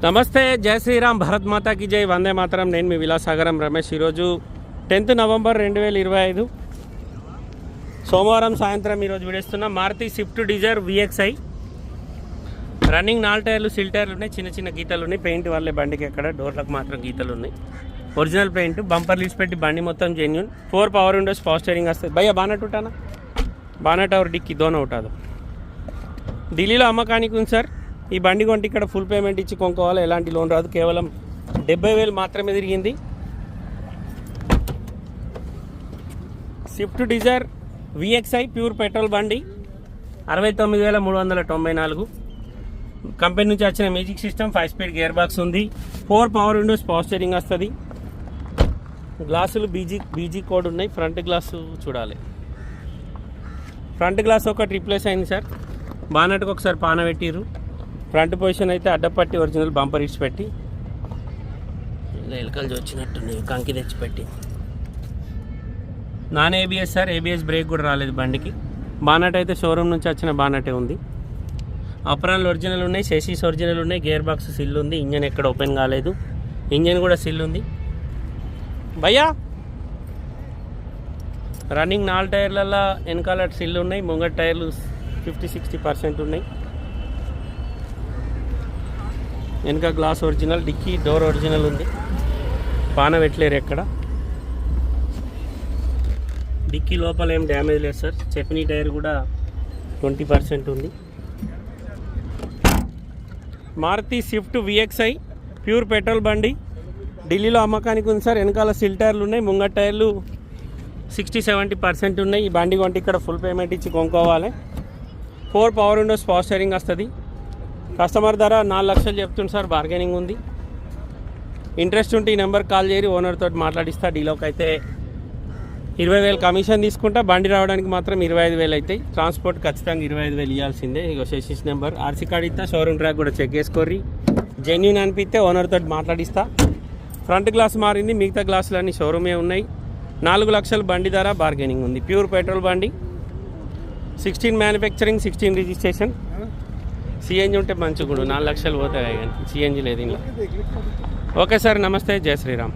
నమస్తే, జై శ్రీరామ్, భారత్ మాతాకి జై, వందే మాతరం. నేను మీ విలాసాగరం రమేష్. ఈరోజు 10th నవంబర్ 2025 సోమవారం సాయంత్రం ఈరోజు విడేస్తున్న Maruti Swift Dzire VXi. Running 4 టైర్లు, సిల్ టైర్లు ఉన్నాయి, చిన్న చిన్న గీతలు ఉన్నాయి. పెయింట్ వాళ్ళే బండికి ఎక్కడ, డోర్లకు మాత్రం గీతలు ఉన్నాయి. ఒరిజినల్ పెయింట్, బంపర్ లీడ్స్ పెట్టి బండి మొత్తం genuine. 4 power windows, power steering వస్తుంది. భయ్యా బానట్ ఉంటానా, బానట్ और डिक्की दोनों उठा दो. ఢిల్లీలో అమ్మకానికి ఉంది సార్. ఈ బండి కొంటే ఇక్కడ ఫుల్ పేమెంట్ ఇచ్చి కొనుక్కోవాలి, ఎలాంటి లోన్ రాదు. కేవలం 70,000 మాత్రమే తిరిగింది. Swift Dzire VXi pure petrol బండి, 69,394. కంపెనీ నుంచి వచ్చిన music system, 5 speed gear box ఉంది. 4 పవర్ విండోస్, పవర్ స్టీరింగ్ వస్తుంది. గ్లాసులు బీజీ కోడ్ ఉన్నాయి. ఫ్రంట్ గ్లాసు చూడాలి. ఫ్రంట్ గ్లాస్ ఒకటి రీప్లేస్ అయింది సార్. బానట్కి ఒకసారి పాన పెట్టిర్రు. ఫ్రంట్ పొజిషన్ అయితే అడ్డపట్టి ఒరిజినల్ బంపర్ ఇచ్చి పెట్టి, ఎలకలు వచ్చినట్టున్నాయి, కంకి తెచ్చిపెట్టి. Non ABS sir, ABS brake కూడా రాలేదు బండికి. బానట్ అయితే షోరూమ్ నుంచి వచ్చిన బానటే ఉంది. అప్రాన్లు ఒరిజినల్ ఉన్నాయి, సెసీస్ ఒరిజినల్ ఉన్నాయి. గేర్ బాక్స్ సిల్ ఉంది. ఇంజన్ ఎక్కడ ఓపెన్ కాలేదు, ఇంజన్ కూడా సిల్ ఉంది. భయ్యా రన్నింగ్ 4 టైర్లలో వెనకాల సిల్ ఉన్నాయి, ముంగట టైర్లు 50-60% ఉన్నాయి. వెనక glass original, dicky door original ఉంది. పాన పెట్టలేరు ఎక్కడ. డిక్కీ లోపల ఏం డ్యామేజ్ లేదు సార్. చెప్పిన టైర్ కూడా 20% ఉంది. Maruti Swift VXi pure petrol బండి, ఢిల్లీలో అమ్మకానికి ఉంది సార్. వెనకాల సిల్ టైర్లు ఉన్నాయి, ముంగట టైర్లు 60-70% ఉన్నాయి. ఈ బండి కొంటే ఇక్కడ ఫుల్ పేమెంట్ ఇచ్చి కొనుక్కోవాలి. 4 పవర్ విండోస్, పవర్ స్టీరింగ్ వస్తుంది. కస్టమర్ ధర 4 లక్షలు చెప్తుంది సార్. బార్గెనింగ్ ఉంది. ఇంట్రెస్ట్ ఉంటే ఈ నెంబర్కి కాల్ చేయరి, ఓనర్ తోటి మాట్లాడిస్తా. డీలోకి అయితే 20,000 కమిషన్ తీసుకుంటా. బండి రావడానికి మాత్రం 25,000 అవుతాయి. ట్రాన్స్పోర్ట్ ఖచ్చితంగా 25,000 ఇవ్వాల్సిందే. ఇక సెసిస్ నెంబర్, RC కార్డ్ ఇస్తా. షోరూమ్ ట్రాక్ కూడా చెక్ చేసుకోర్రి. జెన్యూన్ అనిపిస్తే ఓనర్ తోటి మాట్లాడిస్తా. ఫ్రంట్ గ్లాస్ మారింది, మిగతా గ్లాసులు అన్నీ షోరూమే ఉన్నాయి. 4 లక్షలు బండి ధర, బార్గెనింగ్ ఉంది. ప్యూర్ పెట్రోల్ బండి, 16 మ్యానుఫ్యాక్చరింగ్, 16 రిజిస్ట్రేషన్. CNG ఉంటే మంచిగా 4 లక్షలు పోతాయి, కానీ CNG లేదు ఇంట్లో. ఓకే సార్, నమస్తే, జై శ్రీరామ్.